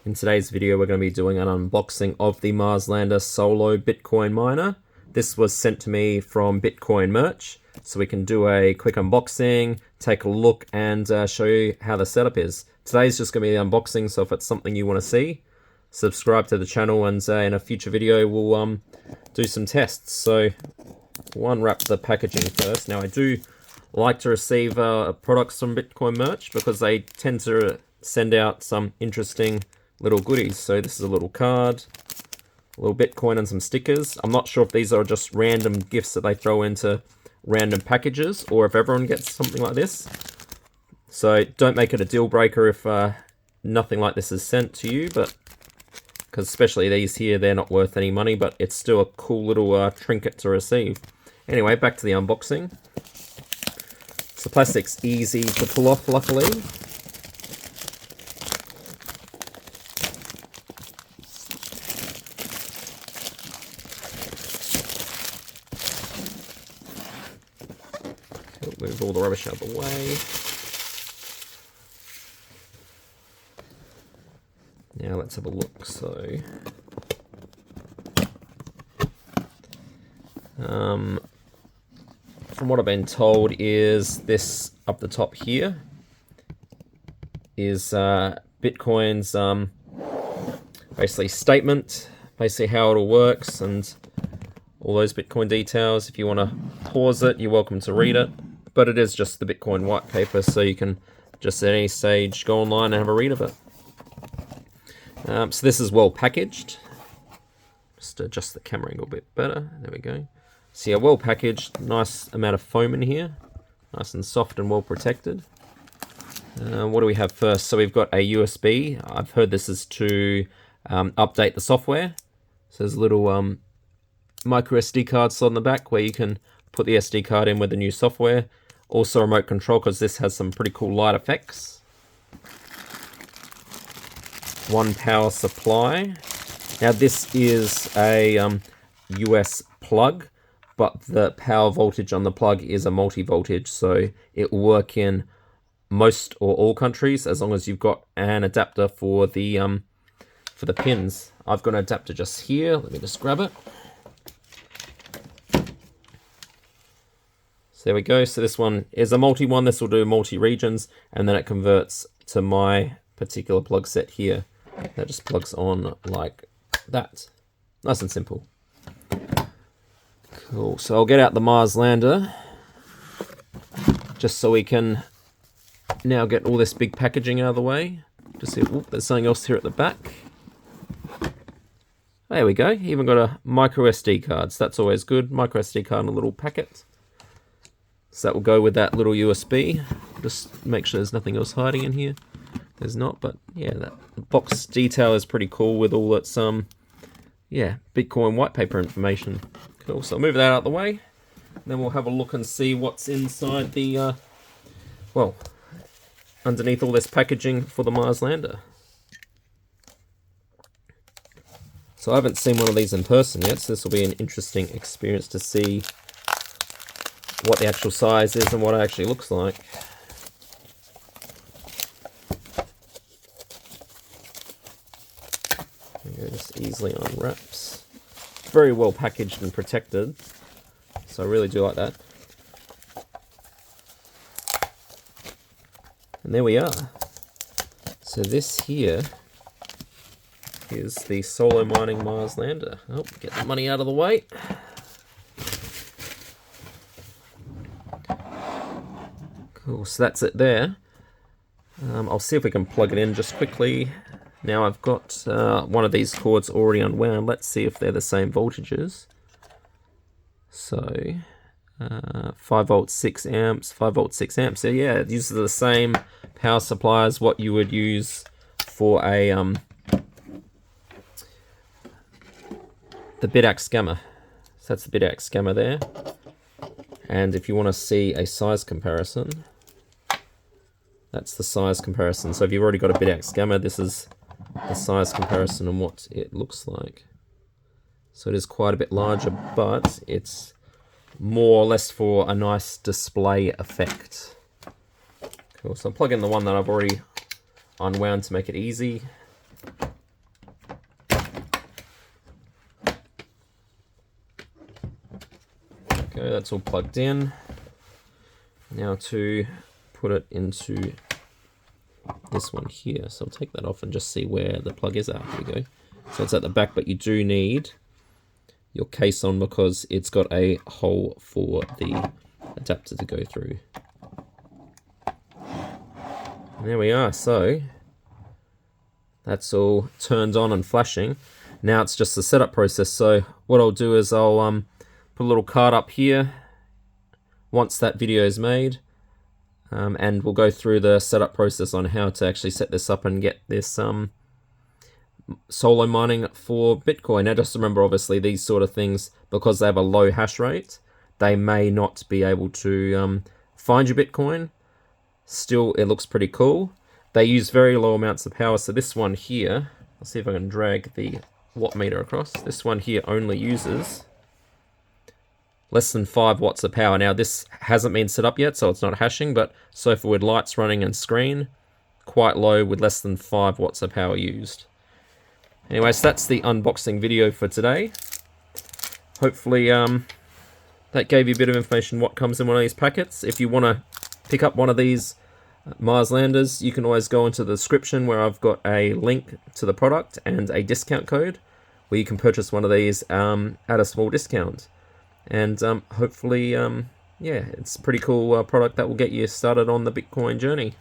In today's video, we're going to be doing an unboxing of the Marslander Solo Bitcoin Miner. This was sent to me from Bitcoin Merch, so we can do a quick unboxing, take a look, and show you how the setup is. Today's just going to be the unboxing, so if it's something you want to see, subscribe to the channel, and in a future video, we'll do some tests. So we'll unwrap the packaging first. Now, I do like to receive products from Bitcoin Merch because they tend to send out some interesting little goodies. So this is a little card, a little Bitcoin, and some stickers. I'm not sure if these are just random gifts that they throw into random packages or if everyone gets something like this. So don't make it a deal breaker if nothing like this is sent to you, but because especially these here, they're not worth any money, but it's still a cool little trinket to receive. Anyway, back to the unboxing. So plastic's easy to pull off, luckily. Move all the rubbish out of the way. Now let's have a look. So, from what I've been told is this up the top here is Bitcoin's basically statement, basically how it all works and all those Bitcoin details. If you want to pause it, you're welcome to read it. But it is just the Bitcoin white paper, so you can just at any stage go online and have a read of it. So this is well packaged. Just adjust the camera angle a bit better. There we go. So yeah, well packaged. Nice amount of foam in here. Nice and soft and well protected. What do we have first? So we've got a USB. I've heard this is to update the software. So there's a little micro SD card slot in the back where you can put the SD card in with the new software. Also remote control, because this has some pretty cool light effects. One power supply. Now this is a US plug, but the power voltage on the plug is a multi-voltage, so it will work in most or all countries as long as you've got an adapter for the pins. I've got an adapter just here. Let me just grab it. There we go. So this one is a multi one. This will do multi-regions, and then it converts to my particular plug set here. That just plugs on like that. Nice and simple. Cool. So I'll get out the Marslander just so we can now get all this big packaging out of the way. Just see, whoop, there's something else here at the back. There we go. Even got a micro SD card. So that's always good. Micro SD card in a little packet. So that will go with that little USB. Just make sure there's nothing else hiding in here. There's not, but yeah, that box detail is pretty cool with all its yeah, Bitcoin white paper information. Cool. So I'll move that out of the way. Then we'll have a look and see what's inside the well, underneath all this packaging for the Marslander. So I haven't seen one of these in person yet, so this will be an interesting experience to see what the actual size is and what it actually looks like. There just easily unwraps. Very well packaged and protected, so I really do like that. And there we are. So this here is the Solo Mining Marslander. Oh, get the money out of the way. Cool, so that's it there. I'll see if we can plug it in just quickly. Now I've got one of these cords already unwound. Let's see if they're the same voltages. So 5 volts, 6 amps, 5 volts, 6 amps. So yeah, it uses the same power supply as what you would use for a the BitAxe Gamma. So that's the BitAxe Gamma there. And if you want to see a size comparison, that's the size comparison. So if you've already got a BitAxe Gamma, this is the size comparison and what it looks like. So it is quite a bit larger, but it's more or less for a nice display effect. Cool, so I'll plug in the one that I've already unwound to make it easy. that's all plugged in. Now to put it into this one here. So I'll take that off and just see where the plug is at. Here we go. So it's at the back, but you do need your case on because it's got a hole for the adapter to go through. And there we are. So that's all turned on and flashing. Now it's just the setup process. So what I'll do is I'll put a little card up here once that video is made. And we'll go through the setup process on how to actually set this up and get this solo mining for Bitcoin. Now just remember, obviously, these sort of things, because they have a low hash rate, they may not be able to find your Bitcoin. Still, it looks pretty cool. They use very low amounts of power. So this one here, I'll see if I can drag the watt meter across. This one here only uses less than 5 watts of power. Now this hasn't been set up yet, so it's not hashing, but so far with lights running and screen, quite low with less than 5 watts of power used. Anyway, so that's the unboxing video for today. Hopefully that gave you a bit of information what comes in one of these packets. If you want to pick up one of these Mars Landers, you can always go into the description where I've got a link to the product and a discount code where you can purchase one of these at a small discount. And hopefully, yeah, it's a pretty cool product that will get you started on the Bitcoin journey.